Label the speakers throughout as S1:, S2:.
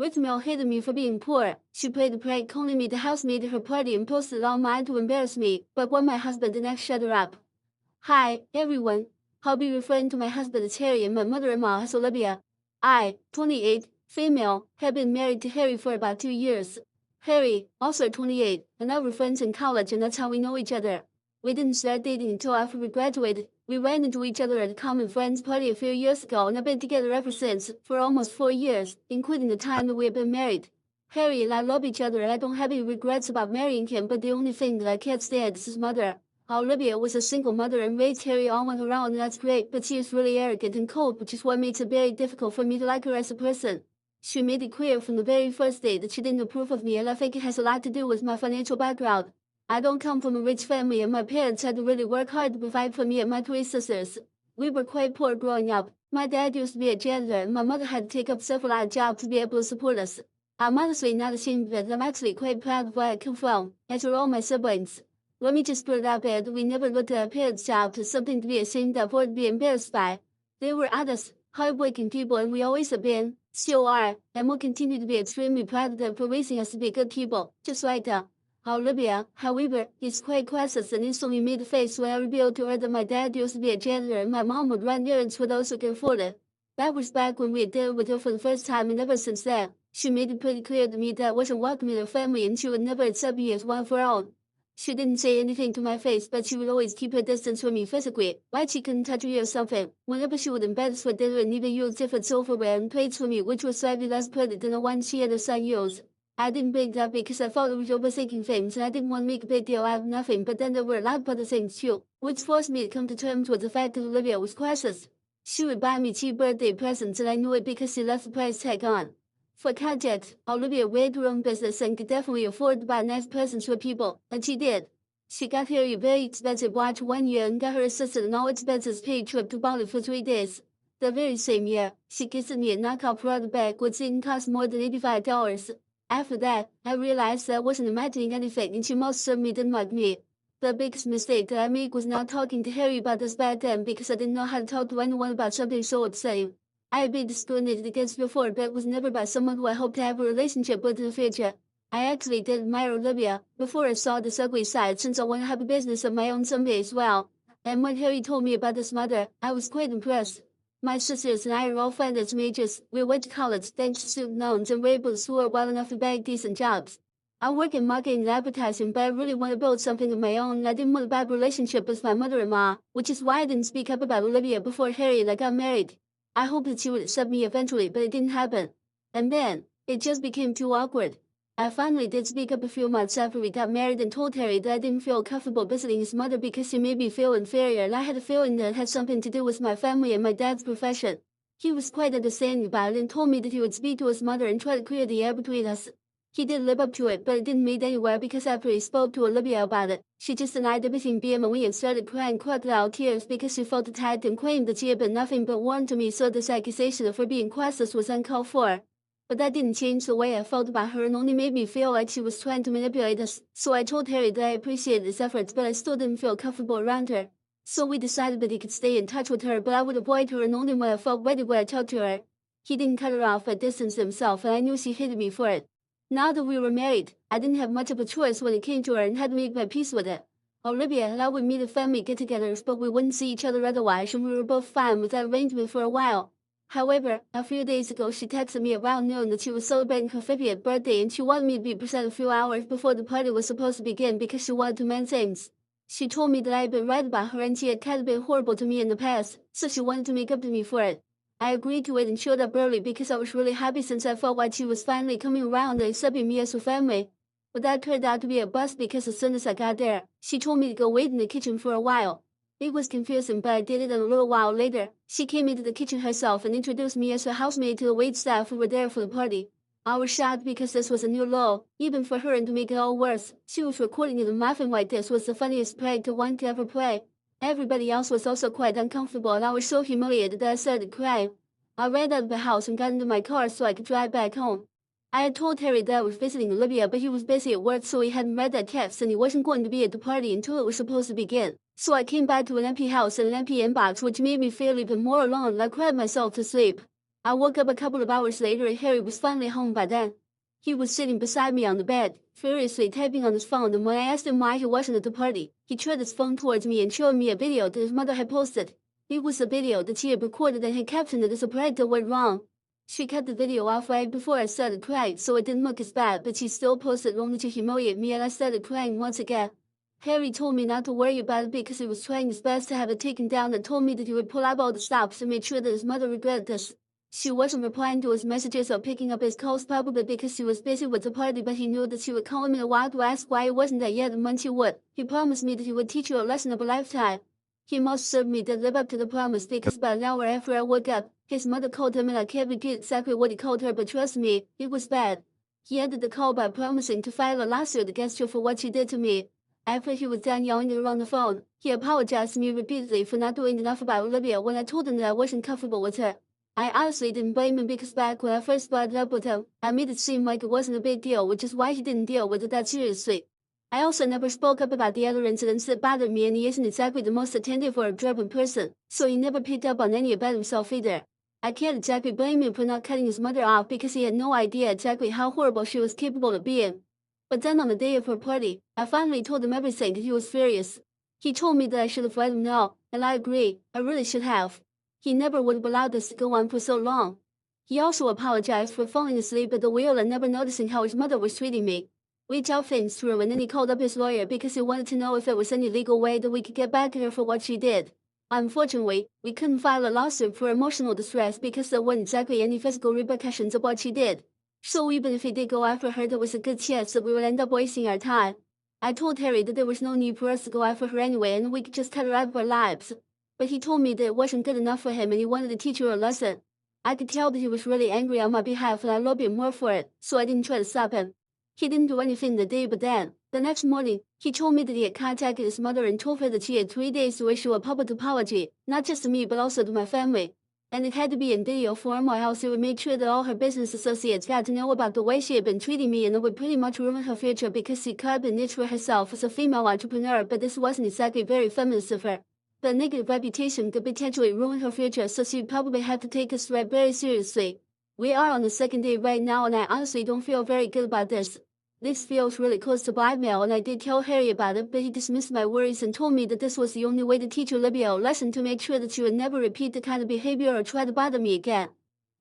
S1: Whitmore hated me for being poor. She played the prank calling me the housemaid at her party and posted it online to embarrass me, but when my husband did not shut her up. Hi, everyone. I'll be referring to my husband as Harry and my mother-in-law as Olivia. I, 28, female, have been married to Harry for about 2 years. Harry, also 28, and I were friends in college and that's how we know each other. We didn't start dating until after we graduated. We ran into each other at a common friend's party a few years ago and have been together ever since, for almost 4 years, including the time that we have been married. Harry and I love each other and I don't have any regrets about marrying him, but the only thing that I can't stand is his mother. Olivia was a single mother and raised Harry all on her own, and that's great, but she is really arrogant and cold, which is what makes it very difficult for me to like her as a person. She made it clear from the very first day that she didn't approve of me, and I think it has a lot to do with my financial background. I don't come from a rich family, and my parents had to really work hard to provide for me and my 3 sisters. We were quite poor growing up. My dad used to be a janitor, and my mother had to take up several odd jobs to be able to support us. I'm honestly not ashamed of it, I'm actually quite proud of where I come from, as are all my siblings. Let me just put it out there that we never looked at our parents' jobs as something to be ashamed of or to be embarrassed by. They were honest, hardworking people, and we always have been, still are, and will continue to be extremely proud of them for raising us to be good people, just like Olivia, however, is quite classist and instantly made a face when I revealed to her that my dad used to be a janitor and my mom would run errands for those who could afford it. That was back when we had dealt with her for the first time, and ever since then, she made it pretty clear to me that I wasn't welcome in her family and she would never accept me as one of her own. She didn't say anything to my face, but she would always keep her distance from me physically, like she couldn't touch me or something. Whenever she would embed us for dinner and even use different silverware and plates for me, which was slightly less pretty than the one she and her son used. I didn't bring that because I thought it was overthinking things and I didn't want to make a big deal out of nothing, but then there were a lot of other things too, which forced me to come to terms with the fact that Olivia was classist. She would buy me cheap birthday presents and I knew it because she left the price tag on. For context, Olivia ran her own business and could definitely afford to buy nice presents for people, and she did. She got Harry a very expensive watch one year and got her assistant an all-expenses paid trip to Bali for 3 days. The very same year, she gifted me a knockoff Prada bag which didn't cost more than $85. After that, I realized that I wasn't imagining anything and she most certainly didn't like me. The biggest mistake that I made was not talking to Harry about this back then because I didn't know how to talk to anyone about something so upsetting. I had been discriminated against before, but it was never by someone who I hoped to have a relationship with in the future. I actually did admire Olivia before I saw this ugly side, since I want to have a business of my own someday as well. And when Harry told me about his mother, I was quite impressed. My sisters and I are all finance majors. We went to college thanks to student loans and were able to score well enough to bag decent jobs. I work in marketing and advertising, but I really want to build something of my own, and I didn't want a bad relationship with my mother-in-law, which is why I didn't speak up about Olivia before Harry and I got married. I hoped that she would accept me eventually, but it didn't happen. And then, it just became too awkward. I finally did speak up a few months after we got married and told Harry that I didn't feel comfortable visiting his mother because she made me feel inferior, and I had a feeling that it had something to do with my family and my dad's profession. He was quite understanding about it and told me that he would speak to his mother and try to clear the air between us. He did live up to it, but it didn't lead anywhere because after he spoke to Olivia about it, she just denied everything vehemently and started crying crocodile tears because she felt attacked and claimed that she had been nothing but warm to me, so this accusation of her being classist was uncalled for. But that didn't change the way I felt about her and only made me feel like she was trying to manipulate us. So I told Harry that I appreciated his efforts, but I still didn't feel comfortable around her. So we decided that he could stay in touch with her, but I would avoid her and only when I felt ready would I talk to her. He didn't cut her off at distance himself, and I knew she hated me for it. Now that we were married, I didn't have much of a choice when it came to her and had to make my peace with it. Olivia and I would meet at family get-togethers, but we wouldn't see each other otherwise, and we were both fine with that arrangement for a while. However, a few days ago she texted me around noon that she was celebrating her 50th birthday and she wanted me to be present a few hours before the party was supposed to begin because she wanted to mend things. She told me that I had been right about her and she had kind of been horrible to me in the past, so she wanted to make up to me for it. I agreed to it and showed up early because I was really happy since I felt like she was finally coming around and accepting me as her family. But that turned out to be a bust because as soon as I got there, she told me to go wait in the kitchen for a while. It was confusing, but I did it, and a little while later, she came into the kitchen herself and introduced me as her housemaid to the waitstaff who were there for the party. I was shocked because this was a new low, even for her, and to make it all worse, she was recording it and laughing like this was the funniest prank that one could ever play. Everybody else was also quite uncomfortable, and I was so humiliated that I started crying. I ran out of the house and got into my car so I could drive back home. I had told Harry that I was visiting Olivia, but he was busy at work, so he hadn't read that text and he wasn't going to be at the party until it was supposed to begin. So I came back to an empty house and an empty inbox, which made me feel even more alone, and I cried myself to sleep. I woke up a couple of hours later and Harry was finally home by then. He was sitting beside me on the bed, furiously typing on his phone, and when I asked him why he wasn't at the party, he turned his phone towards me and showed me a video that his mother had posted. It was a video that she had recorded and had captioned it as a projectile went wrong. She cut the video off right before I started crying, so it didn't look as bad, but she still posted only to humiliate me, and I started crying once again. Harry told me not to worry about it because he was trying his best to have it taken down, and told me that he would pull out all the stops and make sure that his mother regretted this. She wasn't replying to his messages or picking up his calls, probably because she was busy with the party, but he knew that she would call him in a while to ask why he wasn't there yet, and when she would, he promised me that he would teach her a lesson of a lifetime. He most certainly did live up to the promise, because about an hour after I woke up, his mother called him, and I can't repeat exactly what he called her, but trust me, it was bad. He ended the call by promising to file a lawsuit against her for what she did to me. After he was done yelling at her on the phone, he apologized to me repeatedly for not doing enough about Olivia when I told him that I wasn't comfortable with her. I honestly didn't blame him because back when I first brought it up with him, I made it seem like it wasn't a big deal, which is why he didn't deal with it that seriously. I also never spoke up about the other incidents that bothered me, and he isn't exactly the most attentive or observant person, so he never picked up on any about himself either. I can't exactly blame him for not cutting his mother off because he had no idea exactly how horrible she was capable of being. But then on the day of her party, I finally told him everything, and he was furious. He told me that I should have let him know, and I agree, I really should have. He never would have allowed this to go on for so long. He also apologized for falling asleep at the wheel and never noticing how his mother was treating me. We talked things through, and then he called up his lawyer because he wanted to know if there was any legal way that we could get back at her for what she did. Unfortunately, we couldn't file a lawsuit for emotional distress because there weren't exactly any physical repercussions of what she did. So even if he did go after her, there was a good chance that we would end up wasting our time. I told Harry that there was no need for us to go after her anyway, and we could just cut her out of our lives. But he told me that it wasn't good enough for him and he wanted to teach her a lesson. I could tell that he was really angry on my behalf, and I loved him more for it, so I didn't try to stop him. He didn't do anything that day, but then, the next morning, he told me that he had contacted his mother and told her that she had 3 days to issue a public apology, not just to me but also to my family. And it had to be in video form, or else it would make sure that all her business associates got to know about the way she had been treating me, and it would pretty much ruin her future because she carved a niche for herself as a female entrepreneur, but this wasn't exactly very feminist of her. The negative reputation could potentially ruin her future, so she'd probably have to take this threat very seriously. We are on the second day right now, and I honestly don't feel very good about this. This feels really close to blackmail, and I did tell Harry about it, but he dismissed my worries and told me that this was the only way to teach Olivia a lesson to make sure that she would never repeat the kind of behavior or try to bother me again.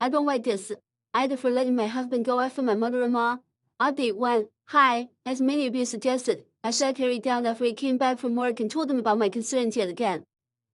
S1: I don't like this, either for letting my husband go after my mother-in-law. Update 1. Hi, as many of you suggested, I sat Harry down after he came back from work and told him about my concerns yet again.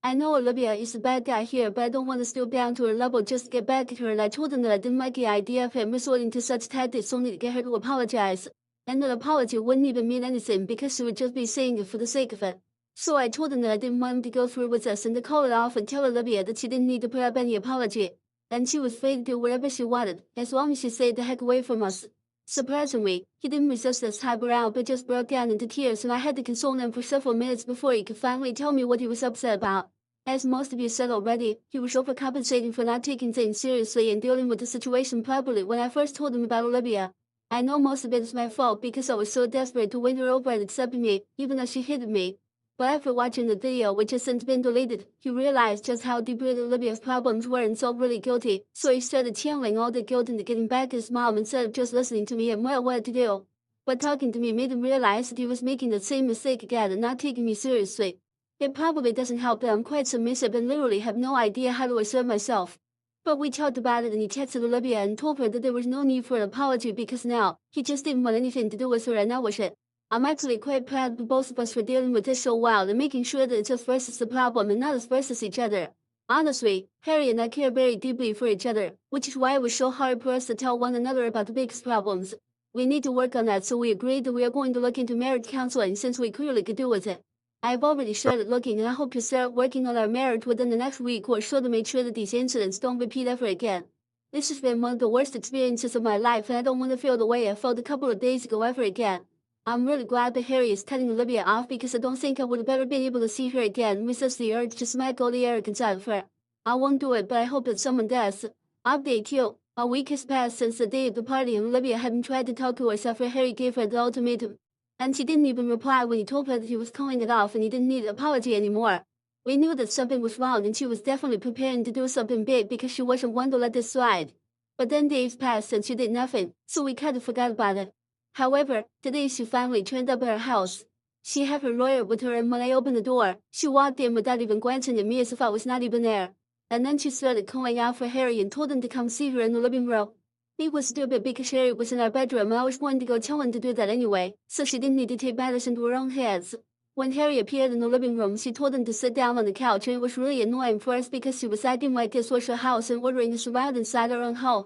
S1: I know Olivia is the bad guy here, but I don't want to stoop down to her level just to get back at her, and I told him that I didn't like the idea of him resorting to such tactics only to get her to apologize. And that apology wouldn't even mean anything because she would just be saying it for the sake of it. So I told him that I didn't want him to go through with this and to call it off and tell Olivia that she didn't need to put up any apology. And she was free to do whatever she wanted, as long as she stayed the heck away from us. Surprisingly, he didn't resist this time around but just broke down into tears, and I had to console him for several minutes before he could finally tell me what he was upset about. As most of you said already, he was overcompensating for not taking things seriously and dealing with the situation properly when I first told him about Olivia. I know most of it is my fault because I was so desperate to win her over and accept me, even though she hated me. But after watching the video, which has since been deleted, he realized just how deep-rooted Olivia's problems were and felt really guilty, so he started channeling all the guilt into getting back at his mom instead of just listening to me and what to do. But talking to me made him realize that he was making the same mistake again and not taking me seriously. It probably doesn't help that I'm quite submissive and literally have no idea how to assert myself. But we talked about it, and he texted Olivia and told her that there was no need for an apology because now, he just didn't want anything to do with her, and that was it. I'm actually quite proud of both of us for dealing with this so well and making sure that it's us versus the problem and not us versus each other. Honestly, Harry and I care very deeply for each other, which is why it was so hard for us to tell one another about the biggest problems. We need to work on that, so we agreed that we are going to look into marriage counseling since we clearly could do with it. I've already started looking, and I hope to start working on our marriage within the next week or so to make sure that these incidents don't repeat ever again. This has been one of the worst experiences of my life, and I don't want to feel the way I felt a couple of days ago ever again. I'm really glad that Harry is cutting Olivia off because I don't think I would have ever been able to see her again and resist the urge to smack all the arrogance out of her. I won't do it, but I hope that someone does. Update 2. A week has passed since the day of the party, and Olivia hadn't tried to talk to us after Harry gave her the ultimatum. And she didn't even reply when he told her that he was calling it off and he didn't need an apology anymore. We knew that something was wrong and she was definitely preparing to do something big because she wasn't one to let this slide. But then days passed and she did nothing, so we kind of forgot about it. However, today she finally turned up at our house. She had her lawyer with her, and when I opened the door, she walked in without even glancing at me as if I was not even there. And then she started calling out for Harry and told him to come see her in the living room. He was stupid because Harry was in our bedroom and I was going to go tell him to do that anyway, so she didn't need to take matters into her own hands. When Harry appeared in the living room, she told him to sit down on the couch, and it was really annoying for us because she was acting like this was her house and ordering us around inside her own home.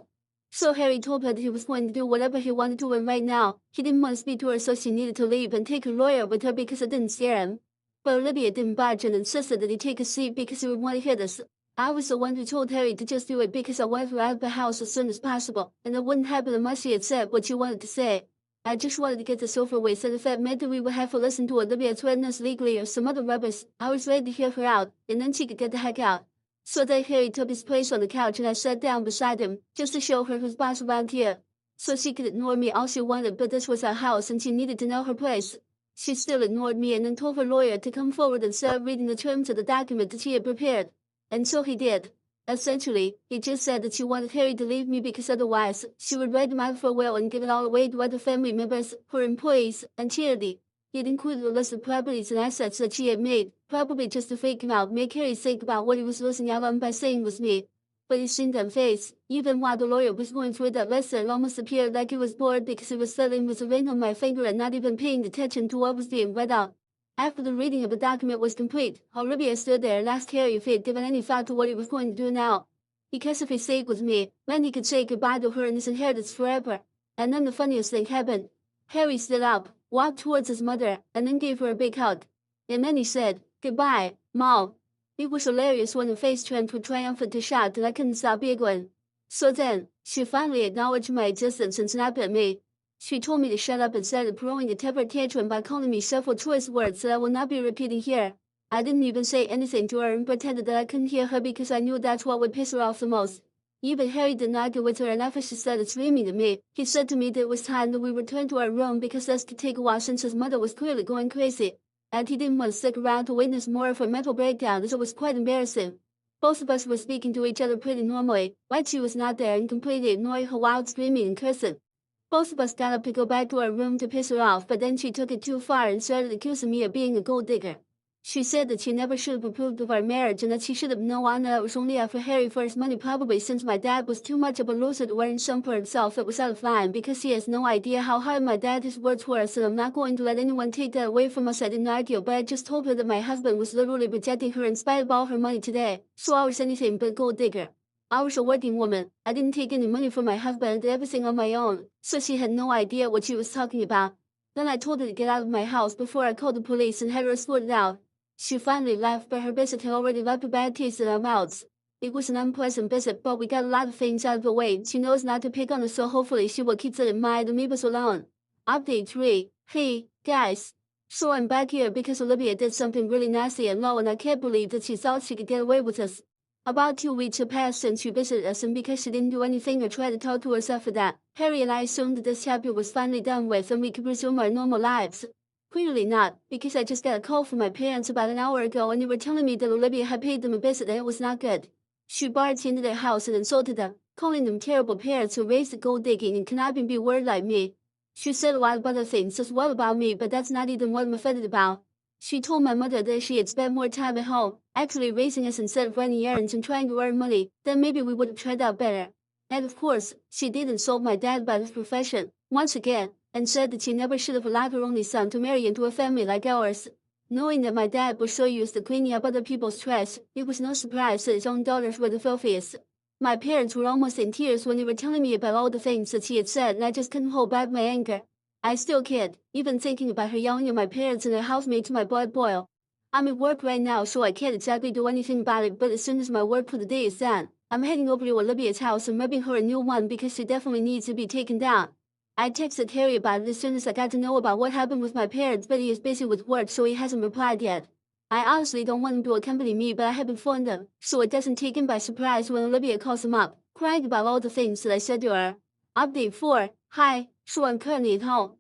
S1: So Harry told her that he was going to do whatever he wanted to, and right now, he didn't want to speak to her, so she needed to leave and take her lawyer with her because it didn't scare him. But Olivia didn't budge and insisted that he take a seat because he would want to hear this. I was the one who told Harry to just do it because I wanted her out of the house as soon as possible, and it wouldn't happen unless she had said what she wanted to say. I just wanted to get this over with, and if that meant that we would have to listen to Olivia threaten us legally or some other rubbish, I was ready to hear her out, and then she could get the heck out. So then Harry took his place on the couch and I sat down beside him, just to show her who's boss around here. So she could ignore me all she wanted, but this was our house and she needed to know her place. She still ignored me and then told her lawyer to come forward and start reading the terms of the document that she had prepared. And so he did. Essentially, he just said that she wanted Harry to leave me because otherwise, she would write him out for a will and give it all away to other family members, her employees, and charity. He'd included a list of properties and assets that she had made, probably just to fake him out, make Harry think about what he was losing out on by saying was me. But he seemed unfazed. Even while the lawyer was going through that list, it almost appeared like he was bored because he was studying with a ring on my finger and not even paying attention to what was being read out. After the reading of the document was complete, Olivia stood there and asked Harry if he had given any thought to what he was going to do now. Because if he stayed with me, then he could say goodbye to her and his inheritance forever. And then the funniest thing happened. Harry stood up, walked towards his mother, and then gave her a big hug. And then he said, "Goodbye, Mom." It was hilarious when her face turned from triumphant to shocked and I couldn't stop giggling. So then, she finally acknowledged my existence and snapped at me. She told me to shut up and started throwing a temper tantrum by calling me several choice words that I will not be repeating here. I didn't even say anything to her and pretended that I couldn't hear her because I knew that's what would piss her off the most. Even Harry didn't argue with her, and after she started screaming at me, he said to me that it was time that we return to our room because this could take a while since his mother was clearly going crazy. And he didn't want to stick around to witness more of her mental breakdown as it was quite embarrassing. Both of us were speaking to each other pretty normally, like she was not there, and completely ignoring her wild screaming and cursing. Both of us got up to go back to our room to piss her off, but then she took it too far and started accusing me of being a gold digger. She said that she never should have approved of our marriage and that she should have known that I was only out for Harry for his money, probably since my dad was too much of a loser to earn some for himself. It was out of line because he has no idea how hard my dad's words were, so I'm not going to let anyone take that away from us. I didn't argue, but I just told her that my husband was literally rejecting her in spite of all her money today, so I was anything but a gold digger. I was a working woman. I didn't take any money from my husband and did everything on my own, so she had no idea what she was talking about. Then I told her to get out of my house before I called the police and had her escorted out. She finally left, but her visit had already left a bad taste in our mouths. It was an unpleasant visit, but we got a lot of things out of the way. She knows not to pick on us, so hopefully she will keep that in mind and leave us alone. Update 3. Hey, guys. So I'm back here because Olivia did something really nasty and low, and I can't believe that she thought she could get away with us. About 2 weeks had passed since she visited us, and because she didn't do anything or try to talk to us after that, Harry and I assumed that this chapter was finally done with and we could resume our normal lives. Clearly not, because I just got a call from my parents about an hour ago and they were telling me that Olivia had paid them a visit and it was not good. She barged into their house and insulted them, calling them terrible parents who raised the gold digging and cannot even be word like me. She said a lot of other things as well about me, but that's not even what I'm offended about. She told my mother that if she had spent more time at home, actually raising us instead of running errands and trying to earn money, then maybe we would have turned out better. And of course, she did insult my dad about his profession, once again, and said that she never should have allowed her only son to marry into a family like ours. Knowing that my dad was so used to cleaning up other people's trash, it was no surprise that his own daughters were the filthiest. My parents were almost in tears when they were telling me about all the things that she had said, and I just couldn't hold back my anger. I still can't. Even thinking about her yelling at my parents and their house makes my blood boil. I'm at work right now, so I can't exactly do anything about it, but as soon as my work for the day is done, I'm heading over to Olivia's house and rubbing her a new one because she definitely needs to be taken down. I texted Harry about it as soon as I got to know about what happened with my parents, but he is busy with work, so he hasn't replied yet. I honestly don't want him to accompany me, but I have informed him, so it doesn't take him by surprise when Olivia calls him up, crying about all the things that I said to her. Update 4. Hi, so I'm currently at home.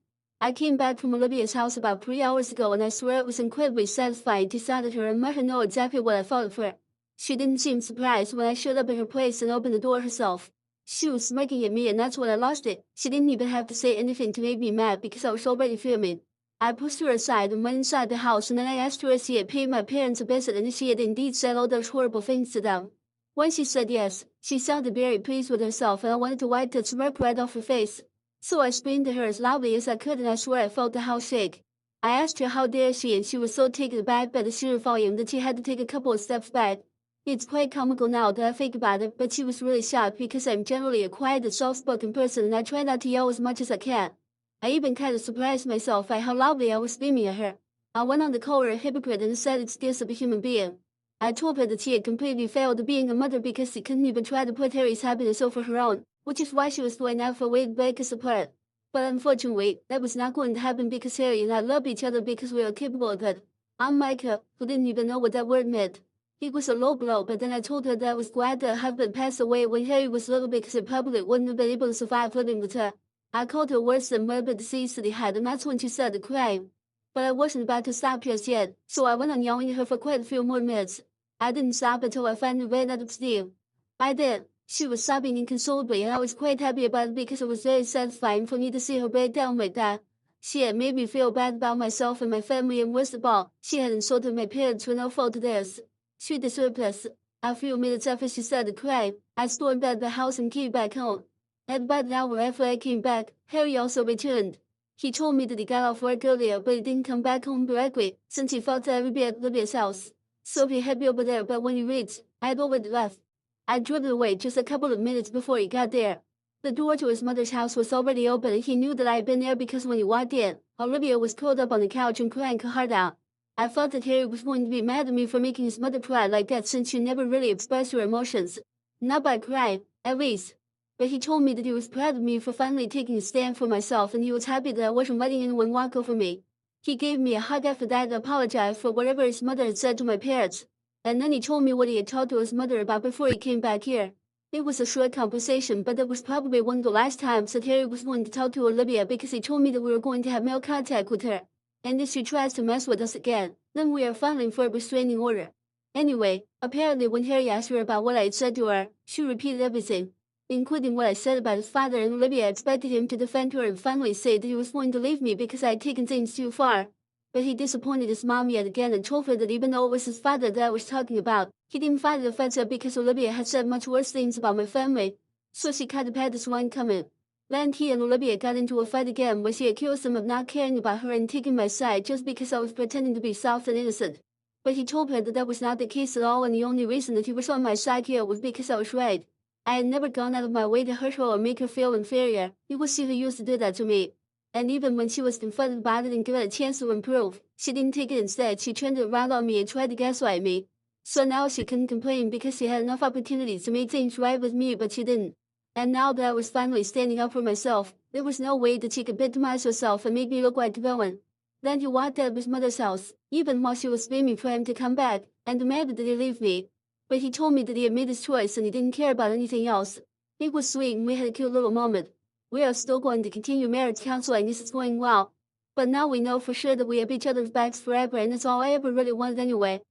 S1: I came back from Olivia's house about 3 hours ago and I swear it was incredibly satisfying to sound at her and let her know exactly what I thought of her. She didn't seem surprised when I showed up at her place and opened the door herself. She was smirking at me and that's when I lost it. She didn't even have to say anything to make me mad because I was already fuming. I pushed her aside and went inside the house and then I asked her if she had paid my parents a visit and if she had indeed said all those horrible things to them. When she said yes, she sounded very pleased with herself and I wanted to wipe that smirk right off her face. So I screamed at her as loudly as I could and I swear I felt the house shake. I asked her how dare she and she was so taken aback by the sheer volume that she had to take a couple of steps back. It's quite comical now that I think about it, but she was really shocked because I'm generally a quiet and soft-spoken person and I try not to yell as much as I can. I even kind of surprised myself by how loudly I was screaming at her. I went on to call her a hypocrite and a sad excuse of a human being. I told her that she had completely failed at being a mother because she couldn't even try to put Harry's happiness over her own, which is why she was going out for a way to break us apart. But unfortunately, that was not going to happen because Harry and I love each other because we are capable of it. I'm Micah, who didn't even know what that word meant. It was a low blow, but then I told her that I was glad that her husband passed away when Harry was little because he probably wouldn't have been able to survive living with her. I called her worse than morbid disease that he had, and that's when she started crying. But I wasn't about to stop just yet, so I went on yelling at her for quite a few more minutes. I didn't stop until I finally ran out of steam. I did. She was sobbing inconsolably and I was quite happy about it because it was very satisfying for me to see her break down like that. She had made me feel bad about myself and my family and worst of all, she had insulted my parents for no fault of theirs. She deserved this. A few minutes after she started crying, I stormed out of the house and came back home. At about an hour after I came back, Harry also returned. He told me that he got off work earlier but he didn't come back home directly since he felt that I would be at Olivia's house. So he had me over there, but when he reached, I had already left. I drove away just a couple of minutes before he got there. The door to his mother's house was already open and he knew that I had been there because when he walked in, Olivia was curled up on the couch and crying her heart out. I felt that Harry was going to be mad at me for making his mother cry like that since she never really expressed her emotions. Not by crying, at least. But he told me that he was proud of me for finally taking a stand for myself and he was happy that I wasn't letting anyone walk over me. He gave me a hug after that and apologized for whatever his mother had said to my parents. And then he told me what he had talked to his mother about before he came back here. It was a short conversation, but that was probably one of the last times that Harry was going to talk to Olivia because he told me that we were going to have no contact with her. And if she tries to mess with us again, then we are filing for a restraining order. Anyway, apparently when Harry asked her about what I had said to her, she repeated everything, including what I said about his father, and Olivia expected him to defend her and finally say that he was going to leave me because I had taken things too far. But he disappointed his mom yet again and told her that even though it was his father that I was talking about, he didn't find it offensive because Olivia had said much worse things about my family. So she kind of had this one coming. Then he and Olivia got into a fight again where she accused him of not caring about her and taking my side just because I was pretending to be soft and innocent. But he told her that that was not the case at all and the only reason that he was on my side here was because I was right. I had never gone out of my way to hurt her or make her feel inferior. It was she who used to do that to me. And even when she was confronted about it and given a chance to improve, she didn't take it. Instead, she turned it around on me and tried to gaslight me. So now she couldn't complain because she had enough opportunities to make things right with me, but she didn't. And now that I was finally standing up for myself, there was no way that she could victimize herself and make me look like a villain. Then he walked out of his mother's house, even while she was screaming for him to come back, and demanded that he leave me. But he told me that he had made his choice and he didn't care about anything else. It was sweet and we had a cute little moment. We are still going to continue marriage counseling. This is going well. But now we know for sure that we have each other's backs forever and that's all I ever really wanted anyway.